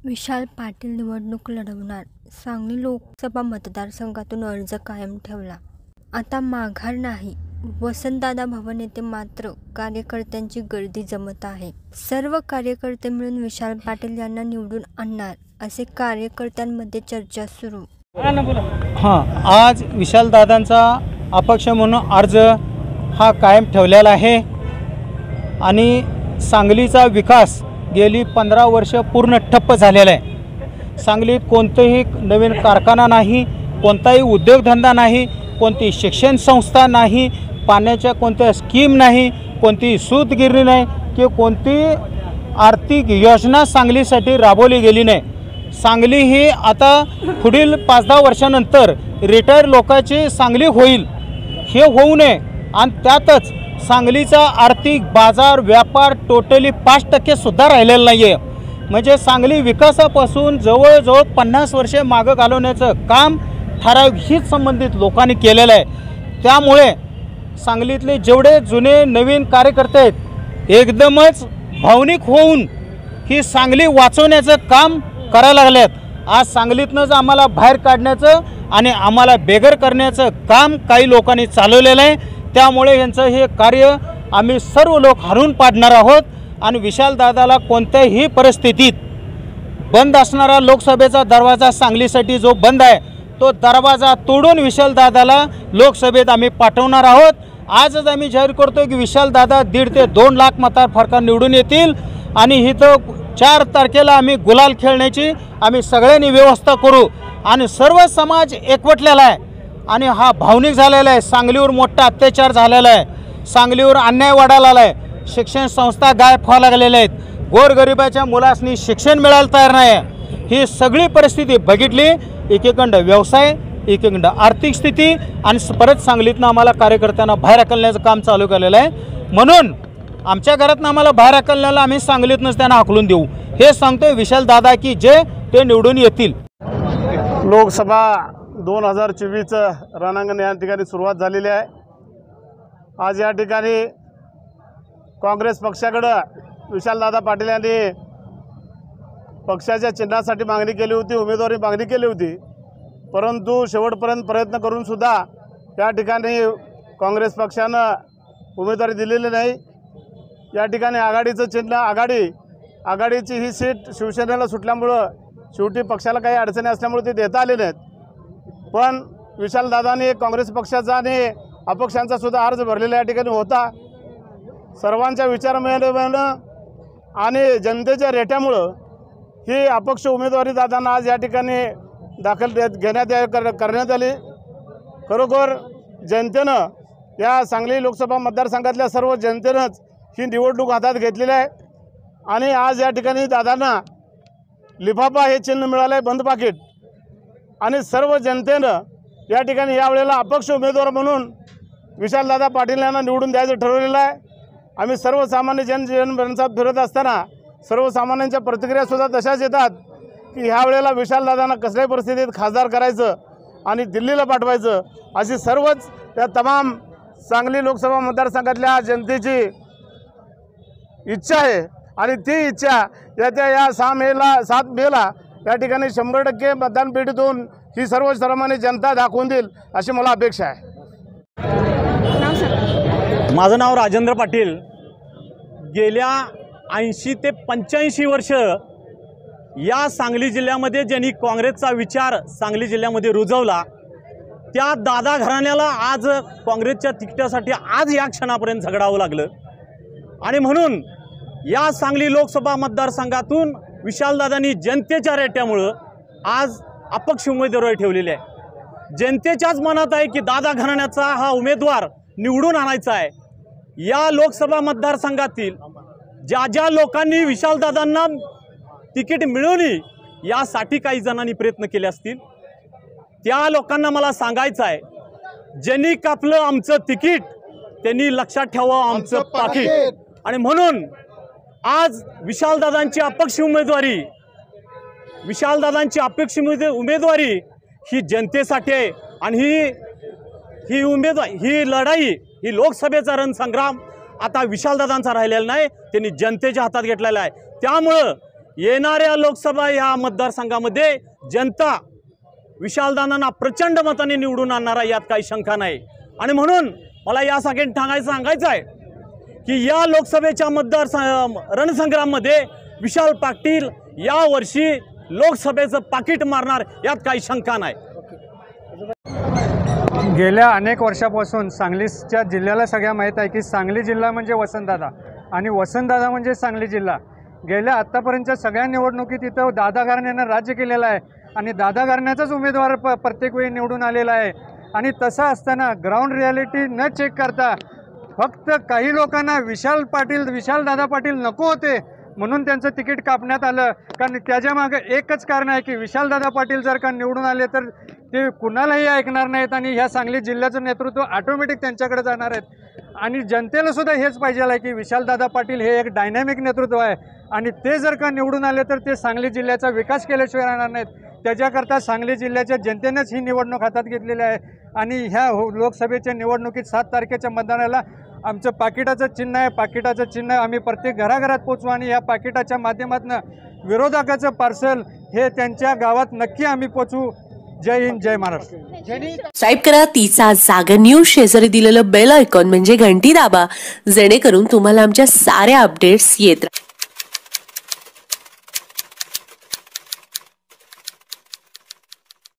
विशाल पाटील निवडणूक लढवणार, सांगली लोकसभा मतदारसंघातून अर्ज कायम ठेवला. आता माघार नाही. वसंतदादा भवन येथे मात्र कार्यकर्त्यांची गर्दी जमत आहे. सर्व कार्यकर्ते मिळून विशाल पाटील यांना निवडून आणणार असे कार्यकर्त्यांमध्ये चर्चा सुरू. आज विशालदादांचा अपक्ष म्हणून अर्ज हा कायम ठेवलेला आहे आणि सांगलीचा विकास गेली 15 वर्ष पूर्ण ठप्प झालेला आहे. सांगलीत कोणतेही नवीन कारखाना नाही, कोणताही उद्योगधंदा नाही, कोणती शिक्षण संस्था नाही, पाण्याच्या कोणत्या स्कीम नाही, कोणती सूतगिरणी नाही की कोणती आर्थिक योजना सांगलीसाठी राबवली गेली नाही. सांगली ही आता पुढील 5-10 वर्षानंतर रिटायर लोकांची सांगली होईल, हे होऊ नये आणि त्यातच सांगलीचा आर्थिक बाजार व्यापार टोटली 5% सुद्धा राहिलेला नाही आहे. म्हणजे सांगली विकासापासून जवळजवळ 50 वर्षे मागं घालवण्याचं काम ठराविक संबंधित लोकांनी केलेलं आहे. त्यामुळे सांगलीतले जेवढे जुने नवीन कार्यकर्ते आहेत एकदमच भावनिक होऊन ही सांगली वाचवण्याचं काम करायला लागलेत. आज सांगलीतनंच आम्हाला बाहेर काढण्याचं आणि आम्हाला बेघर करण्याचं काम काही लोकांनी चालवलेलं आहे. त्यामुळे यांचं हे कार्य आम्ही सर्व लोक हरून पाडणार आहोत आणि विशालदादाला कोणत्याही परिस्थितीत बंद असणारा लोकसभेचा दरवाजा सांगलीसाठी जो बंद आहे तो दरवाजा तोडून विशालदादाला लोकसभेत आम्ही पाठवणार आहोत. आजच आम्ही जाहीर करतो की विशालदादा 1.5 ते 2 लाख मताफरकाने निवडून येतील आणि इथं 4 तारखेला आम्ही गुलाल खेळण्याची आम्ही सगळ्यांनी व्यवस्था करू आणि सर्व समाज एकवटलेला आहे आणि हा भावनिक झालेला आहे. सांगलीवर मोठा अत्याचार झालेला आहे, सांगलीवर अन्याय वाढायला आहे, शिक्षण संस्था गायब व्हायला लागलेल्या आहेत, गोरगरिबाच्या मुलांनी शिक्षण मिळायला तयार नाही. ही सगळी परिस्थिती बघितली, एकीकडं व्यवसाय, एकीकडं आर्थिक स्थिती आणि परत सांगलीतनं आम्हाला कार्यकर्त्यांना बाहेर हकलण्याचं काम चालू केलेलं आहे. म्हणून आमच्या घरातनं आम्हाला बाहेर हकलण्याला आम्ही सांगलीतनंच त्यांना हाकलून देऊ हे सांगतोय विशालदादा की जे ते निवडून येतील. लोकसभा 2024चं रणांगण या ठिकाणी सुरुवात झालेली आहे. आज या ठिकाणी काँग्रेस पक्षाकडं विशालदादा पाटील यांनी पक्षाच्या चिन्हासाठी मागणी केली होती, उमेदवारी मागणी केली होती. परंतु शेवटपर्यंत प्रयत्न करूनसुद्धा या ठिकाणी काँग्रेस पक्षानं उमेदवारी दिलेली नाही. या ठिकाणी आघाडीचं चिन्ह आघाडीची ही सीट शिवसेनेला सुटल्यामुळं शेवटी पक्षाला काही अडचणी असल्यामुळे ते देता आले नाहीत. पण विशालदादांनी काँग्रेस पक्षाचा आणि अपक्षांचा सुद्धा अर्ज भरलेला या ठिकाणी होता. सर्वांच्या विचार मिळवणं आणि जनतेच्या रेट्यामुळं ही अपक्ष उमेदवारी दादांना आज या ठिकाणी करण्यात आली. खरोखर जनतेनं या सांगली लोकसभा मतदारसंघातल्या सर्व जनतेनंच ही निवडणूक हातात घेतलेली आहे आणि आज या ठिकाणी दादांना लिफाफा हे चिन्ह मिळालं आहे, बंद पाकिट. आणि सर्व जनतेनं या ठिकाणी यावेळेला अपक्ष उमेदवार म्हणून विशालदादा पाटील यांना निवडून द्यायचं ठरवलेलं आहे. आम्ही सर्वसामान्य जनजीवनात फिरत असताना सर्वसामान्यांच्या प्रतिक्रियासुद्धा तशाच येतात की ह्यावेळेला विशालदादांना कसल्याही परिस्थितीत खासदार करायचं आणि दिल्लीला पाठवायचं अशी सर्वच त्या तमाम सांगली लोकसभा मतदारसंघातल्या जनतेची इच्छा आहे. आणि ती इच्छा या 7 मेला या ठिकाणी 100% मतदान पेटीतून ही सर्वसामान्य जनता दाखवून देईल अशी मला अपेक्षा आहे. माझं नाव राजेंद्र पाटील. गेल्या 80 ते 85 वर्ष या सांगली जिल्ह्यामध्ये ज्यांनी काँग्रेसचा विचार सांगली जिल्ह्यामध्ये रुजवला त्या दादा घराण्याला आज काँग्रेसच्या तिकिटासाठी आज या क्षणापर्यंत झगडावं लागलं. आणि म्हणून या सांगली लोकसभा मतदारसंघातून विशालदादांनी जनतेच्या रेट्यामुळं आज अपक्ष उमेदवारी ठेवलेली आहे. जनतेच्याच मनात आहे की दादा घराण्याचा हा उमेदवार निवडून आणायचा आहे. या लोकसभा मतदारसंघातील ज्या लोकांनी विशालदादांना तिकीट मिळवली यासाठी काही जणांनी प्रयत्न केले असतील त्या लोकांना मला सांगायचं आहे, ज्यांनी कापलं आमचं तिकीट त्यांनी लक्षात ठेवा आमचं पाकीट. आणि म्हणून आज विशालदादांची अपक्ष उमेदवारी ही जनतेसाठी आहे आणि ही लढाई ही लोकसभेचा रणसंग्राम आता विशालदादांचा राहिलेला नाही, त्यांनी जनतेच्या हातात घेतलेला आहे. त्यामुळं येणाऱ्या लोकसभा ह्या मतदारसंघामध्ये जनता विशालदादांना प्रचंड मताने निवडून आणणारा यात काही शंका नाही। आणि म्हणून मला यासाठी सांगायचं आहे की या लोकसभेच्या रणसंग्राममध्ये विशाल पाटील यावर्षी लोकसभेचं पाकिट मारणार यात काही शंका नाही। गेल्या अनेक वर्षापासून सांगलीच्या जिल्ह्याला सगळ्या माहीत आहे की सांगली जिल्हा म्हणजे वसंतदादा आणि वसंतदादा म्हणजे सांगली जिल्हा। गेल्या आत्तापर्यंतच्या सगळ्या निवडणुकीत इथं दादा घराण्यानं राज्य केलेलं आहे आणि दादा घराण्याचाच उमेदवार प्रत्येक वेळी निवडून आलेला आहे। आणि तसं असताना ग्राउंड रियालिटी न चेक करता फक्त काही लोकांना विशालदादा पाटील नको होते म्हणून त्यांचं तिकीट कापण्यात आलं। कारण त्याच्यामागं एकच कारण आहे की विशालदादा पाटील जर का निवडून आले तर ते कुणालाही ऐकणार नाहीत आणि ह्या सांगली जिल्ह्याचं नेतृत्व ऑटोमॅटिक त्यांच्याकडे जाणार आहेत। आणि जनतेला सुद्धा हेच पाहिजे आहे की विशालदादा पाटील हे एक डायनॅमिक नेतृत्व आहे आणि ते जर का निवडून आले तर ते सांगली जिल्ह्याचा विकास केल्याशिवाय राहणार नाहीत। त्याच्याकरता सांगली जिल्ह्याच्या जनतेनेच ही निवडणूक हातात घेतलेली आहे आणि ह्या लोकसभेच्या निवडणुकीत 7 तारखेच्या मतदानाला आमचं पाकिटाचं चिन्ह आहे। पाकिटाचं चिन्ह आम्ही प्रत्येक घराघरात पोचवू आणि या पाकिटाच्या माध्यमातून विरोधकाचं पार्सल हे त्यांच्या गावात नक्की आम्ही पोचवू। जय हिंद, जय महाराष्ट्र। सबस्क्राईब करा 30 जागर न्यूज, शेजारी दिलेलं बेल आयकॉन म्हणजे घंटी दाबा, जेणेकरून तुम्हाला आमच्या साऱ्या अपडेट्स येत राहतील।